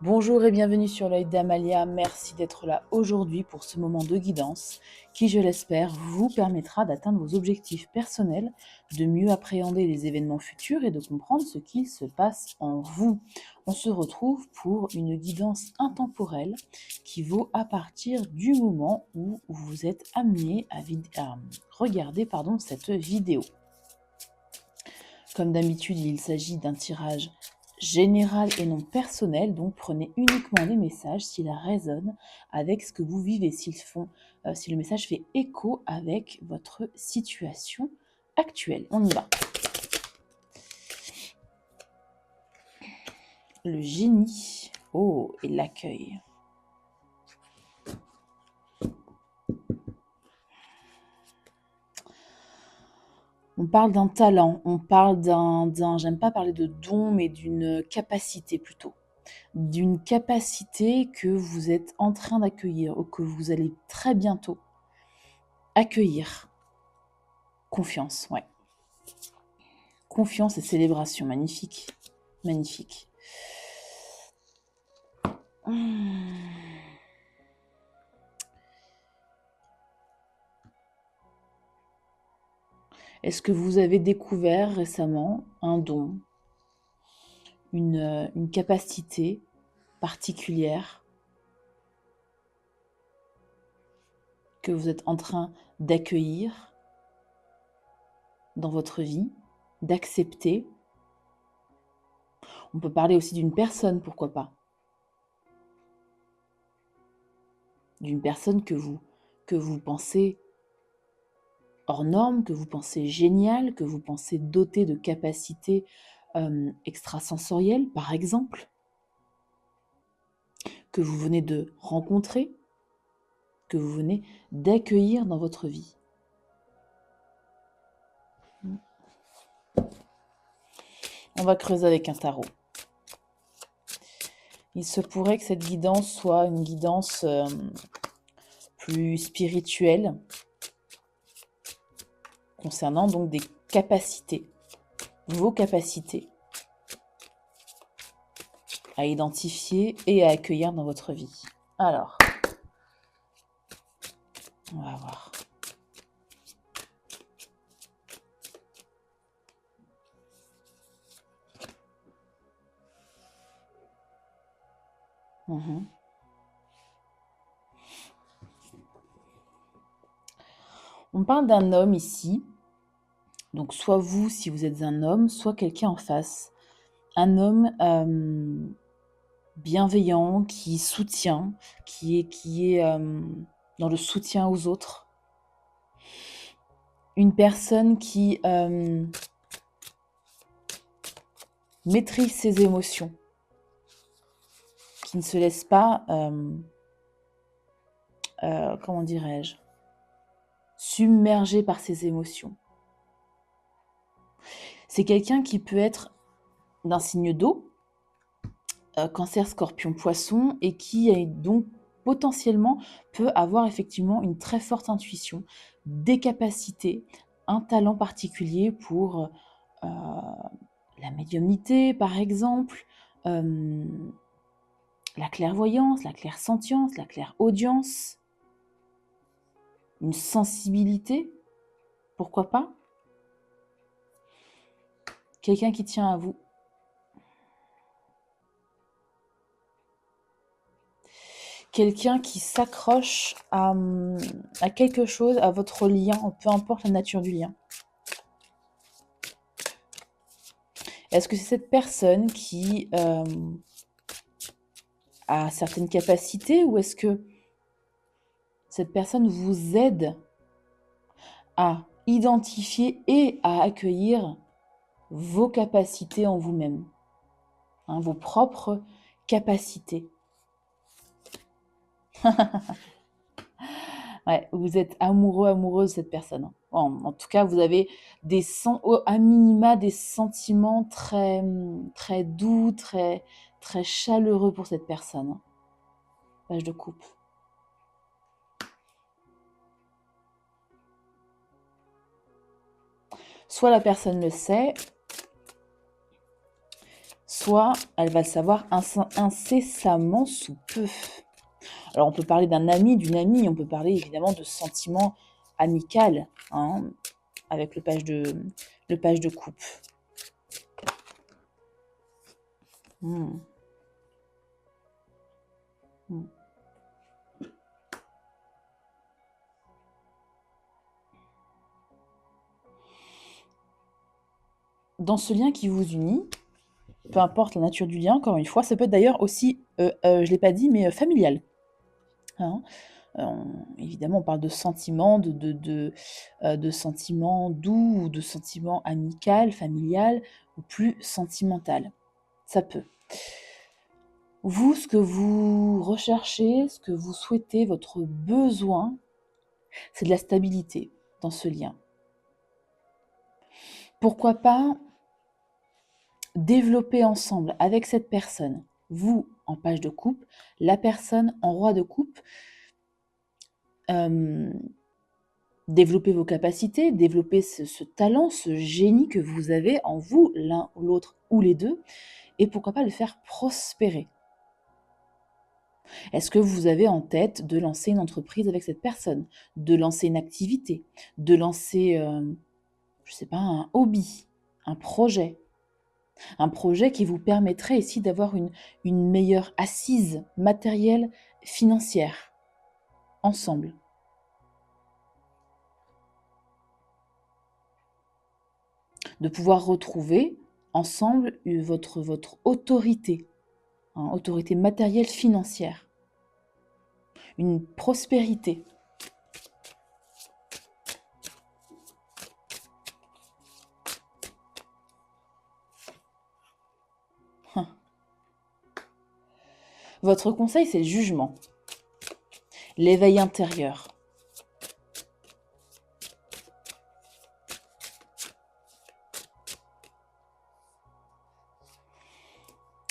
Bonjour et bienvenue sur l'œil d'Amalia. Merci d'être là aujourd'hui pour ce moment de guidance qui, je l'espère, vous permettra d'atteindre vos objectifs personnels, de mieux appréhender les événements futurs et de comprendre ce qu'il se passe en vous. On se retrouve pour une guidance intemporelle qui vaut à partir du moment où vous êtes amené à regarder cette vidéo. Comme d'habitude, il s'agit d'un tirage général et non personnel, donc prenez uniquement les messages s'ils résonnent avec ce que vous vivez, si le message fait écho avec votre situation actuelle. On y va. Le génie. Oh, et l'accueil. On parle d'un talent, on parle j'aime pas parler de don, mais d'une capacité plutôt. D'une capacité que vous êtes en train d'accueillir ou que vous allez très bientôt accueillir. Confiance, ouais. Confiance et célébration, magnifique. Magnifique. Est-ce que vous avez découvert récemment un don, une capacité particulière que vous êtes en train d'accueillir dans votre vie, d'accepter? On peut parler aussi d'une personne, pourquoi pas? D'une personne que vous pensez hors norme, que vous pensez géniale, que vous pensez dotée de capacités extrasensorielles, par exemple, que vous venez de rencontrer, que vous venez d'accueillir dans votre vie. On va creuser avec un tarot. Il se pourrait que cette guidance soit une guidance plus spirituelle, concernant donc des capacités, vos capacités à identifier et à accueillir dans votre vie. Alors, on va voir. On parle d'un homme ici, donc soit vous si vous êtes un homme, soit quelqu'un en face. Un homme bienveillant, qui soutient, qui est dans le soutien aux autres. Une personne qui maîtrise ses émotions, qui ne se laisse pas, comment dirais-je, submerger par ses émotions. C'est quelqu'un qui peut être d'un signe d'eau, Cancer, Scorpion, Poisson, et qui donc potentiellement peut avoir effectivement une très forte intuition, des capacités, un talent particulier pour la médiumnité, par exemple, la clairvoyance, la clairsentience, la clairaudience, une sensibilité, pourquoi pas? Quelqu'un qui tient à vous. Quelqu'un qui s'accroche à quelque chose, à votre lien, peu importe la nature du lien. Est-ce que c'est cette personne qui a certaines capacités ou est-ce que cette personne vous aide à identifier et à accueillir vos capacités en vous-même, vos propres capacités? Ouais, vous êtes amoureux, amoureuse de cette personne. En tout cas, vous avez à minima des sentiments très, très doux, très, très chaleureux pour cette personne. Page de coupe. Soit la personne le sait, soit elle va le savoir incessamment sous peu. Alors on peut parler d'un ami, d'une amie, on peut parler évidemment de sentiments amicaux, hein, avec le page de coupe. Hmm. Hmm. Dans ce lien qui vous unit, peu importe la nature du lien, encore une fois, ça peut être d'ailleurs aussi, je ne l'ai pas dit, mais familial. Hein. Évidemment, on parle de sentiments, de sentiments doux, ou de sentiments amicaux, familial, ou plus sentimental. Ça peut. Vous, ce que vous recherchez, ce que vous souhaitez, votre besoin, c'est de la stabilité dans ce lien. Pourquoi pas développer ensemble avec cette personne, vous en page de coupe, la personne en roi de coupe, développer vos capacités, développer ce talent, ce génie que vous avez en vous, l'un ou l'autre ou les deux, et pourquoi pas le faire prospérer. Est-ce que vous avez en tête de lancer une entreprise avec cette personne, de lancer une activité, de lancer, je ne sais pas, un hobby, un projet qui vous permettrait ici d'avoir une meilleure assise matérielle, financière, ensemble. De pouvoir retrouver ensemble votre autorité, hein, autorité matérielle, financière, une prospérité. Votre conseil, c'est le jugement, l'éveil intérieur.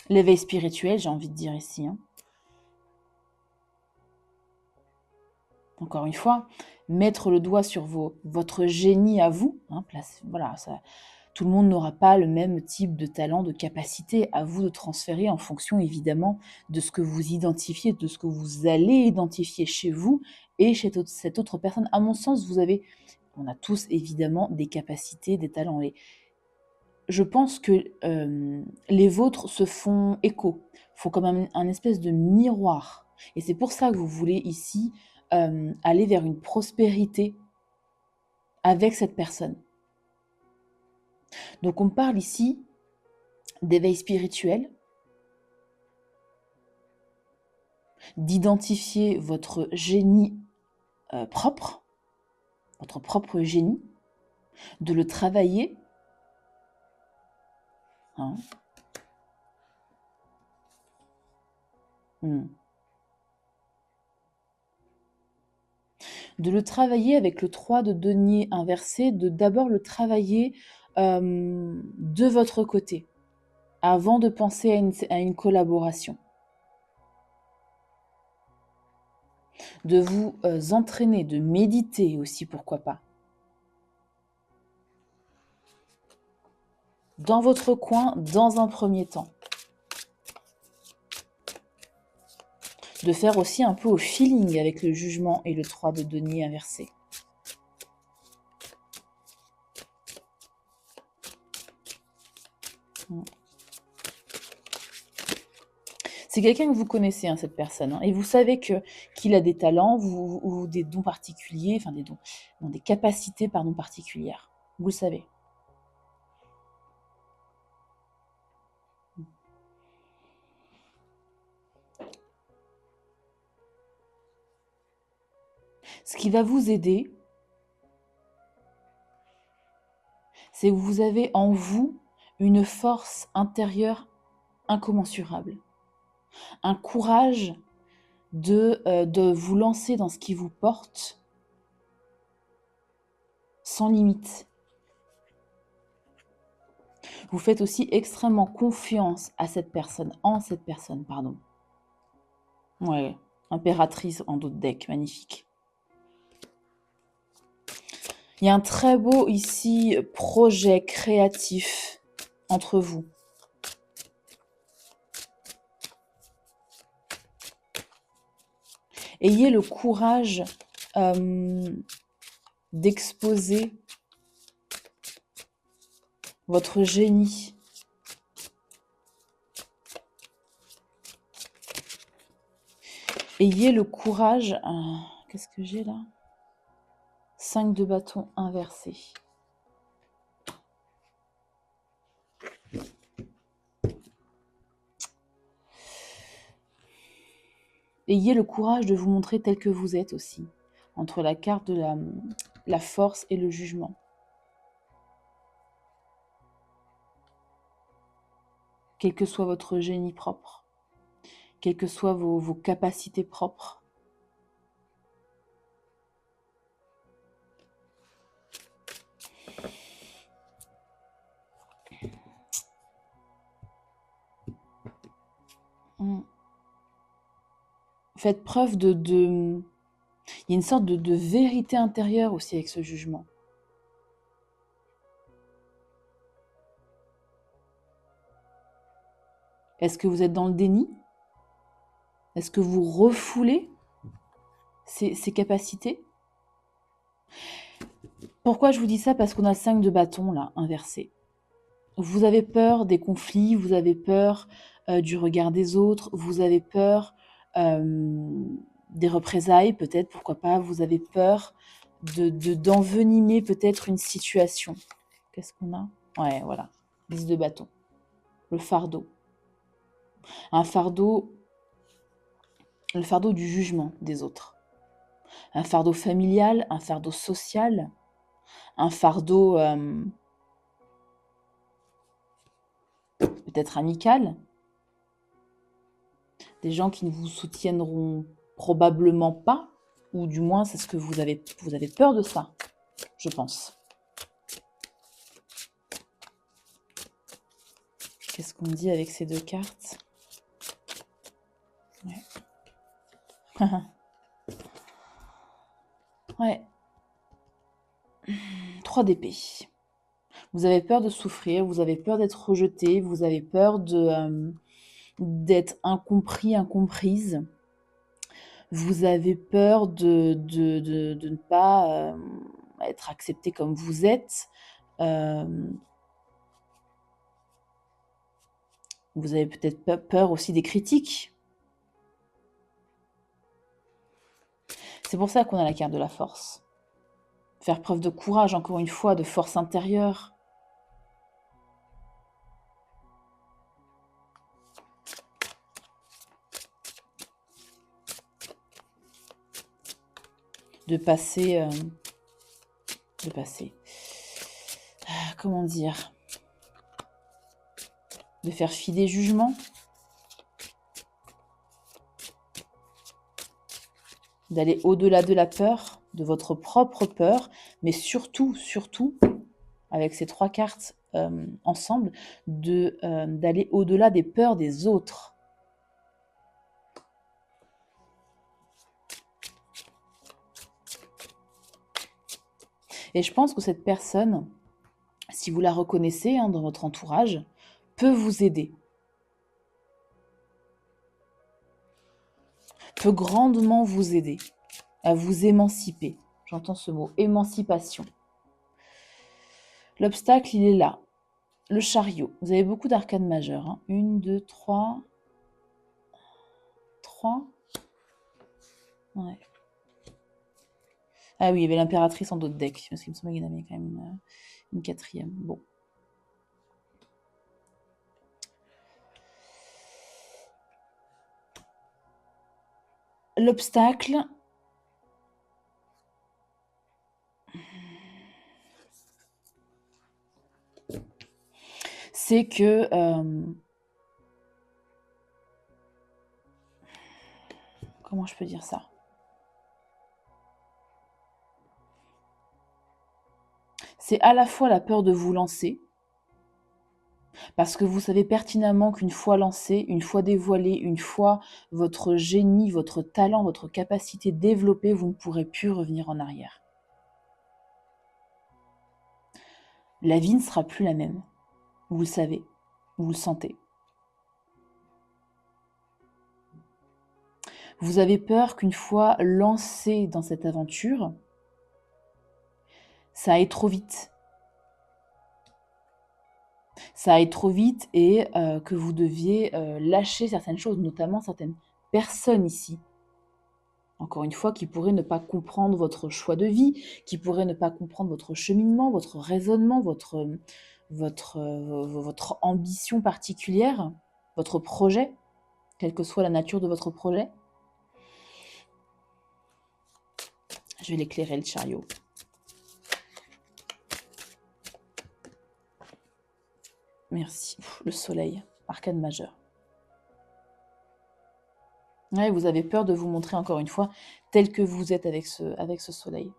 L'éveil spirituel, j'ai envie de dire ici. Hein. Encore une fois, mettre le doigt sur votre génie à vous. Hein, voilà, tout le monde n'aura pas le même type de talent, de capacité. À vous de transférer en fonction évidemment de ce que vous identifiez, de ce que vous allez identifier chez vous et chez cette autre personne. À mon sens, on a tous évidemment des capacités, des talents. Et je pense que les vôtres se font écho, font comme un espèce de miroir. Et c'est pour ça que vous voulez ici aller vers une prospérité avec cette personne. Donc on parle ici d'éveil spirituel, d'identifier votre génie propre, votre propre génie, de le travailler. Hein. De le travailler avec le 3 de denier inversé, de d'abord le travailler de votre côté, avant de penser à une collaboration. De vous entraîner, de méditer aussi, pourquoi pas. Dans votre coin, dans un premier temps. De faire aussi un peu au feeling avec le jugement et le 3 de denier inversé. C'est quelqu'un que vous connaissez, hein, cette personne, hein, et vous savez qu'il a des talents ou des dons particuliers, enfin des capacités particulières. Vous le savez. Ce qui va vous aider, c'est que vous avez en vous une force intérieure incommensurable. Un courage de vous lancer dans ce qui vous porte sans limite. Vous faites aussi extrêmement confiance à cette personne, pardon. Ouais, impératrice en dos de deck, magnifique. Il y a un très beau ici projet créatif entre vous. Ayez le courage d'exposer votre génie. Ayez le courage... qu'est-ce que j'ai là? 5 de bâton inversé. Ayez le courage de vous montrer tel que vous êtes aussi, entre la carte de la force et le jugement. Quel que soit votre génie propre, quelles que soient vos capacités propres. Faites preuve de... Il y a une sorte de vérité intérieure aussi avec ce jugement. Est-ce que vous êtes dans le déni? Est-ce que vous refoulez ces capacités? Pourquoi je vous dis ça? Parce qu'on a 5 de bâton là, inversé. Vous avez peur des conflits, vous avez peur du regard des autres, vous avez peur des représailles, peut-être, pourquoi pas, vous avez peur d'envenimer peut-être une situation. Qu'est-ce qu'on a? Ouais, voilà, 10 de bâton. Le fardeau. Un fardeau, le fardeau du jugement des autres. Un fardeau familial, un fardeau social, un fardeau peut-être amical. Des gens qui ne vous soutiendront probablement pas, ou du moins c'est ce que vous avez peur de ça, je pense. Qu'est-ce qu'on dit avec ces deux cartes? Ouais. Ouais. 3 d'épée. Vous avez peur de souffrir, vous avez peur d'être rejeté, vous avez peur d'être incompris, incomprise. Vous avez peur de ne pas être accepté comme vous êtes. Vous avez peut-être peur aussi des critiques. C'est pour ça qu'on a la carte de la force. Faire preuve de courage, encore une fois, de force intérieure. De passer... comment dire? De faire fi des jugements. D'aller au-delà de la peur, de votre propre peur, mais surtout, avec ces 3 cartes ensemble, d'aller au-delà des peurs des autres. Et je pense que cette personne, si vous la reconnaissez dans votre entourage, peut vous aider. Peut grandement vous aider à vous émanciper. J'entends ce mot, émancipation. L'obstacle, il est là. Le chariot. Vous avez beaucoup d'arcanes majeures. 1, 2, 3. 3. Ouais. Ah oui, il y avait l'impératrice en dos de deck. Parce qu'il me semble qu'il y en avait quand même une 4e. Bon. L'obstacle, c'est que comment je peux dire ça? C'est à la fois la peur de vous lancer, parce que vous savez pertinemment qu'une fois lancé, une fois dévoilé, une fois votre génie, votre talent, votre capacité développée, vous ne pourrez plus revenir en arrière. La vie ne sera plus la même. Vous le savez, vous le sentez. Vous avez peur qu'une fois lancé dans cette aventure, ça aille trop vite. Ça aille trop vite et que vous deviez lâcher certaines choses, notamment certaines personnes ici. Encore une fois, qui pourraient ne pas comprendre votre choix de vie, qui pourraient ne pas comprendre votre cheminement, votre raisonnement, votre ambition particulière, votre projet, quelle que soit la nature de votre projet. Je vais l'éclairer, le chariot. Merci. Le soleil, arcane majeur. Ouais, vous avez peur de vous montrer encore une fois tel que vous êtes avec ce soleil.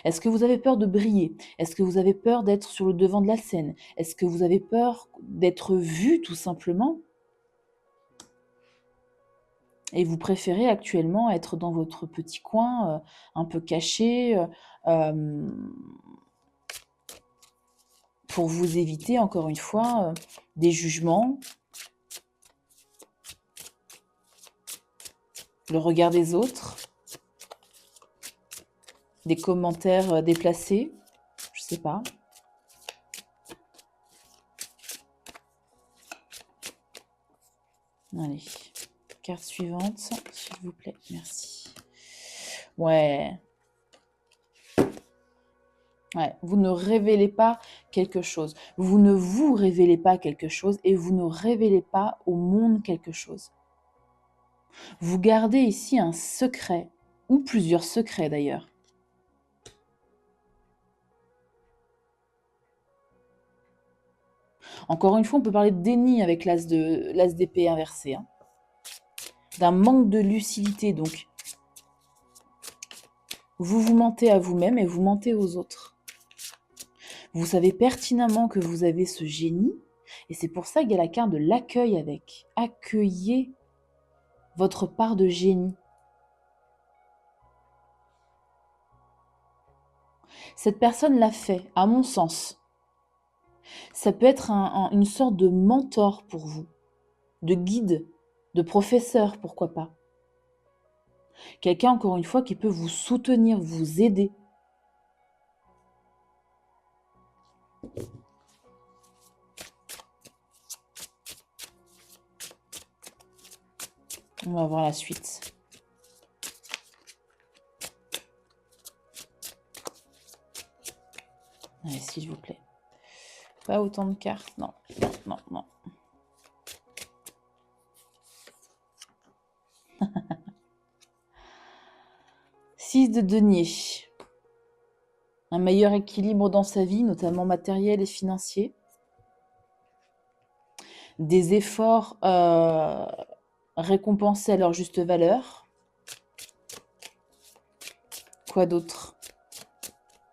Est-ce que vous avez peur de briller? Est-ce que vous avez peur d'être sur le devant de la scène? Est-ce que vous avez peur d'être vu tout simplement? Et vous préférez actuellement être dans votre petit coin, un peu caché, pour vous éviter encore une fois des jugements, le regard des autres, des commentaires déplacés, je sais pas. Allez, carte suivante, s'il vous plaît, merci. Ouais. Ouais, vous ne révélez pas quelque chose. Vous ne vous révélez pas quelque chose et vous ne révélez pas au monde quelque chose. Vous gardez ici un secret, ou plusieurs secrets d'ailleurs. Encore une fois, on peut parler de déni avec l'as d'épée inversé. Hein. D'un manque de lucidité, donc. Vous vous mentez à vous-même et vous mentez aux autres. Vous savez pertinemment que vous avez ce génie, et c'est pour ça qu'il y a la carte de l'accueil avec. Accueillez votre part de génie. Cette personne l'a fait, à mon sens. Ça peut être une sorte de mentor pour vous, de guide, de professeur, pourquoi pas. Quelqu'un, encore une fois, qui peut vous soutenir, vous aider. On va voir la suite. Allez, s'il vous plaît. Pas autant de cartes. Non, non, non, non. Six de denier. Un meilleur équilibre dans sa vie, notamment matériel et financier. Des efforts récompensés à leur juste valeur. Quoi d'autre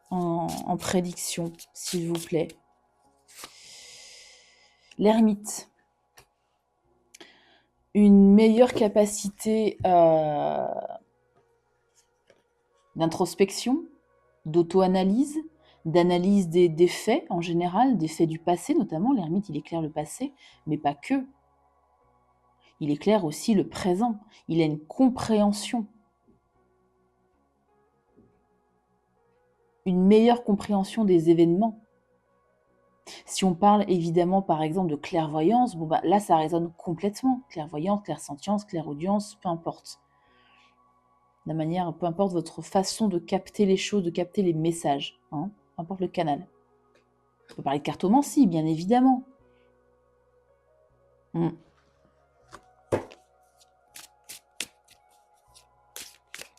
en prédiction, s'il vous plaît. L'ermite. Une meilleure capacité d'introspection, d'auto-analyse, d'analyse des faits en général, des faits du passé notamment. L'ermite, il éclaire le passé, mais pas que. Il éclaire aussi le présent. Il a une compréhension. Une meilleure compréhension des événements. Si on parle évidemment par exemple de clairvoyance, bon bah là ça résonne complètement. Clairvoyance, clairsentience, clairaudience, peu importe. La manière, peu importe votre façon de capter les choses, de capter les messages, hein, peu importe le canal. On peut parler de cartomancie, bien évidemment.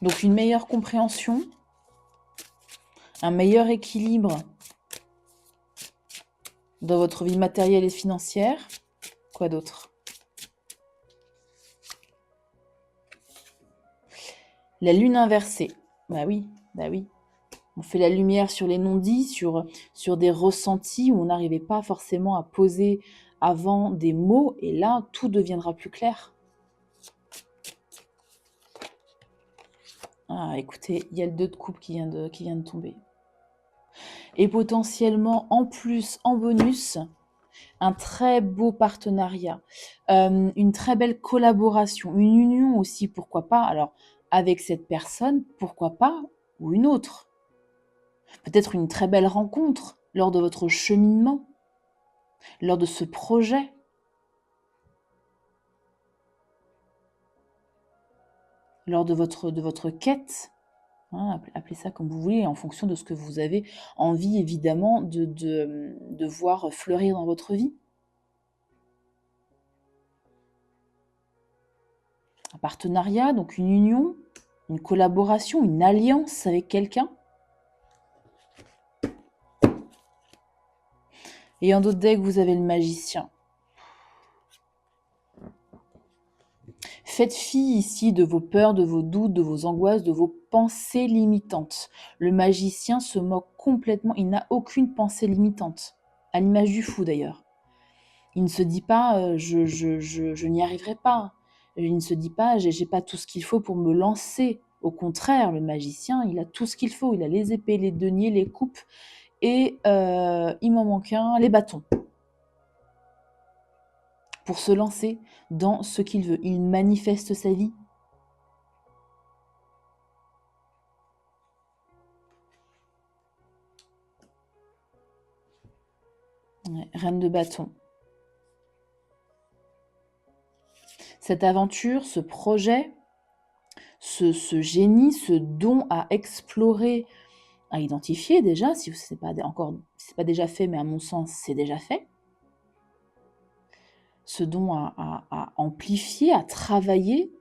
Donc une meilleure compréhension, un meilleur équilibre dans votre vie matérielle et financière. Quoi d'autre? La lune inversée. Bah oui, bah oui. On fait la lumière sur les non-dits, sur des ressentis où on n'arrivait pas forcément à poser avant des mots, et là, tout deviendra plus clair. Ah, écoutez, il y a le 2 de coupe qui vient de tomber. Et potentiellement, en plus, en bonus, un très beau partenariat. une très belle collaboration, une union aussi, pourquoi pas. Alors, avec cette personne, pourquoi pas, ou une autre. Peut-être une très belle rencontre lors de votre cheminement, lors de ce projet. Lors de votre quête, hein, appelez ça comme vous voulez, en fonction de ce que vous avez envie évidemment de voir fleurir dans votre vie. Un partenariat, donc une union, une collaboration, une alliance avec quelqu'un. Et en d'autres decks, vous avez le magicien. Faites fi ici de vos peurs, de vos doutes, de vos angoisses, de vos pensées limitantes. Le magicien se moque complètement, il n'a aucune pensée limitante, à l'image du fou d'ailleurs. Il ne se dit pas je n'y arriverai pas. Il ne se dit pas j'ai pas tout ce qu'il faut pour me lancer. Au contraire, le magicien, il a tout ce qu'il faut. Il a les épées, les deniers, les coupes et il m'en manque un, les bâtons. Pour se lancer dans ce qu'il veut. Il manifeste sa vie. Ouais, reine de bâton. Cette aventure, ce projet, ce génie, ce don à explorer, à identifier déjà, si ce n'est pas déjà fait, mais à mon sens, c'est déjà fait. Ce don à amplifier, à travailler,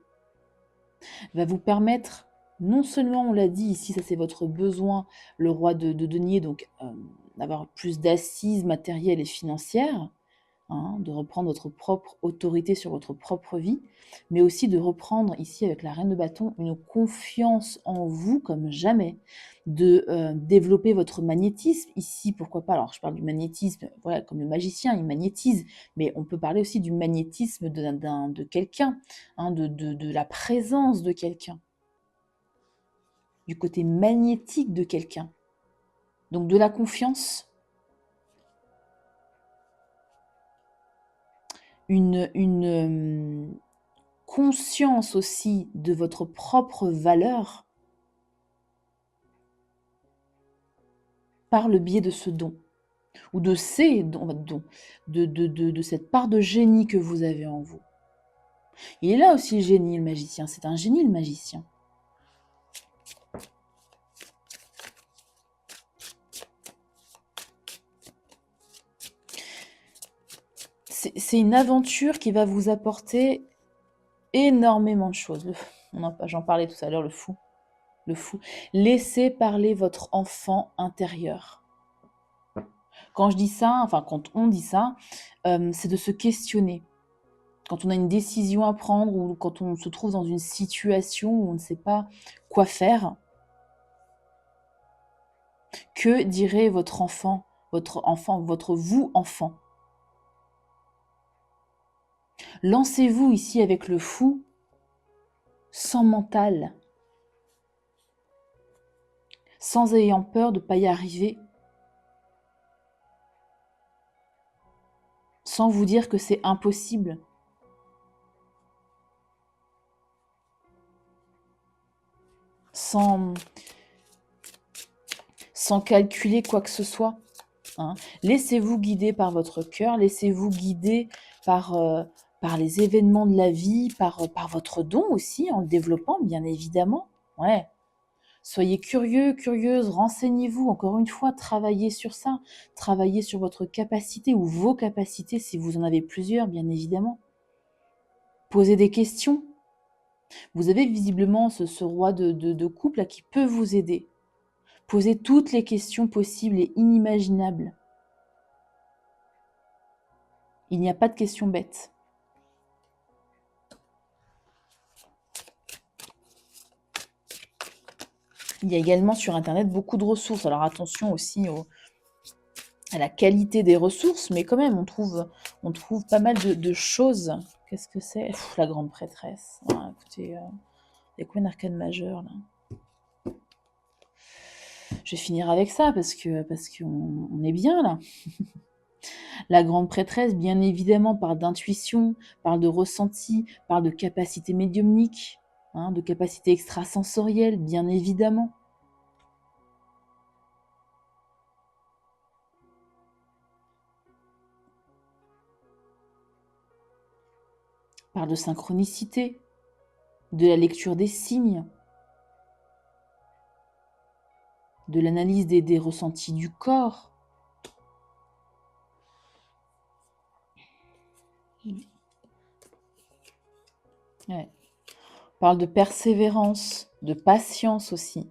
va vous permettre, non seulement, on l'a dit ici, ça c'est votre besoin, le roi de denier, donc d'avoir plus d'assises matérielles et financières, hein, de reprendre votre propre autorité sur votre propre vie, mais aussi de reprendre ici avec la reine de bâton une confiance en vous comme jamais, de développer votre magnétisme. Ici, pourquoi pas, alors je parle du magnétisme, voilà, comme le magicien, il magnétise, mais on peut parler aussi du magnétisme de quelqu'un, hein, de la présence de quelqu'un, du côté magnétique de quelqu'un. Donc de la confiance, une conscience aussi de votre propre valeur par le biais de ce don, ou de ces dons, de cette part de génie que vous avez en vous. Il est là aussi le génie, le magicien. C'est un génie, le magicien. C'est une aventure qui va vous apporter énormément de choses. J'en parlais tout à l'heure, le fou. Le fou. Laissez parler votre enfant intérieur. Quand je dis ça, enfin quand on dit ça, c'est de se questionner. Quand on a une décision à prendre ou quand on se trouve dans une situation où on ne sait pas quoi faire, que dirait votre enfant, votre vous enfant? Lancez-vous ici avec le fou, sans mental, sans ayant peur de ne pas y arriver, sans vous dire que c'est impossible. Sans calculer quoi que ce soit. Hein. Laissez-vous guider par votre cœur, laissez-vous guider par les événements de la vie, par votre don aussi, en le développant, bien évidemment. Ouais. Soyez curieux, curieuse, renseignez-vous, encore une fois, travaillez sur ça, travaillez sur votre capacité ou vos capacités, si vous en avez plusieurs, bien évidemment. Posez des questions. Vous avez visiblement ce roi de couple là, qui peut vous aider. Posez toutes les questions possibles et inimaginables. Il n'y a pas de questions bêtes. Il y a également sur Internet beaucoup de ressources. Alors attention aussi à la qualité des ressources, mais quand même, on trouve pas mal de choses. Qu'est-ce que c'est? La grande prêtresse. Ah, écoutez, il y a quoi une arcane majeure, là? Je vais finir avec ça, parce qu'on est bien, là. La grande prêtresse, bien évidemment, parle d'intuition, parle de ressenti, parle de capacité médiumnique, hein, de capacité extrasensorielle, bien évidemment. Parle de synchronicité, de la lecture des signes, de l'analyse des ressentis du corps. Ouais. Parle de persévérance, de patience aussi.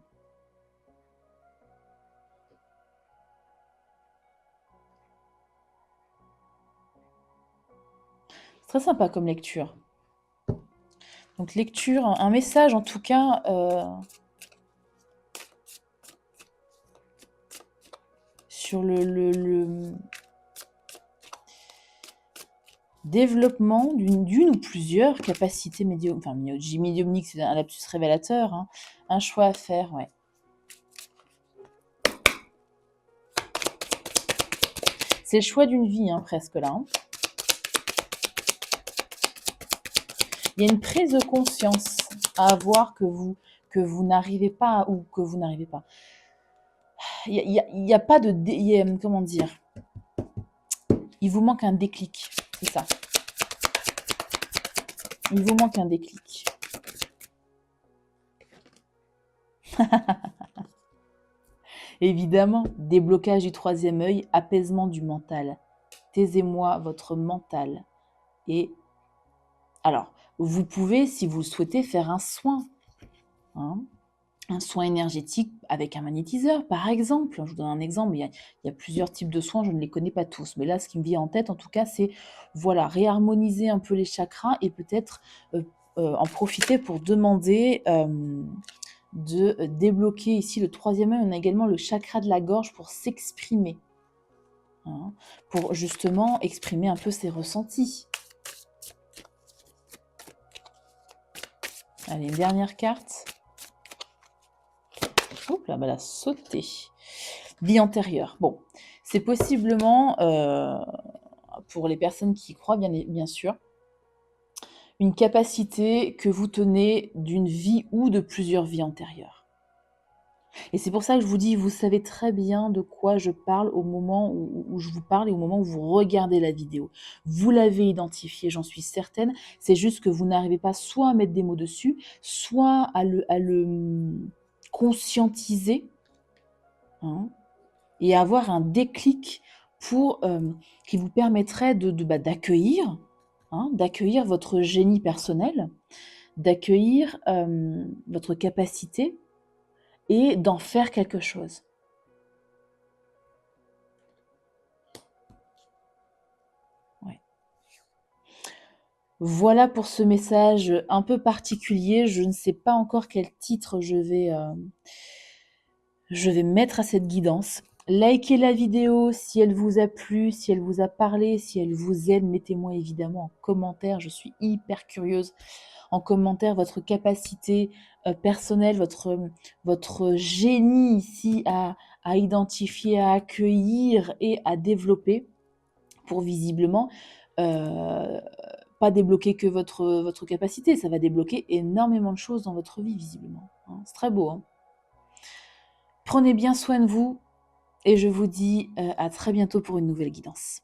C'est très sympa comme lecture. Donc lecture, un message en tout cas sur le développement d'une ou plusieurs capacités médiumniques, c'est un lapsus révélateur, hein. Un choix à faire, ouais. C'est le choix d'une vie, hein, presque là. Hein. Il y a une prise de conscience à avoir que vous n'arrivez pas, ou que vous n'arrivez pas. Il y a pas de... comment dire? Il vous manque un déclic, c'est ça. Il vous manque un déclic. Évidemment, déblocage du troisième œil, apaisement du mental. Taisez-moi votre mental. Et alors, vous pouvez, si vous le souhaitez, faire un soin. Hein, un soin énergétique avec un magnétiseur, par exemple. Je vous donne un exemple, il y a plusieurs types de soins, je ne les connais pas tous. Mais là, ce qui me vient en tête, en tout cas, c'est voilà, réharmoniser un peu les chakras et peut-être en profiter pour demander de débloquer ici le troisième œil. On a également le chakra de la gorge pour s'exprimer. Hein, pour justement exprimer un peu ses ressentis. Allez, une dernière carte. Oups, là, elle a sauté. Vie antérieure. Bon, c'est possiblement, pour les personnes qui y croient, bien sûr, une capacité que vous tenez d'une vie ou de plusieurs vies antérieures. Et c'est pour ça que je vous dis, vous savez très bien de quoi je parle au moment où je vous parle et au moment où vous regardez la vidéo. Vous l'avez identifié, j'en suis certaine. C'est juste que vous n'arrivez pas soit à mettre des mots dessus, soit à le conscientiser, hein, et avoir un déclic pour, qui vous permettrait d'accueillir, hein, d'accueillir votre génie personnel, d'accueillir votre capacité et d'en faire quelque chose. Ouais. Voilà pour ce message un peu particulier. Je ne sais pas encore quel titre je vais mettre à cette guidance. Likez la vidéo si elle vous a plu, si elle vous a parlé, si elle vous aide. Mettez-moi évidemment en commentaire, je suis hyper curieuse. En commentaire, votre capacité personnelle, votre génie ici à identifier, à accueillir et à développer pour visiblement pas débloquer que votre capacité, ça va débloquer énormément de choses dans votre vie visiblement. Hein. C'est très beau. Hein. Prenez bien soin de vous et je vous dis à très bientôt pour une nouvelle guidance.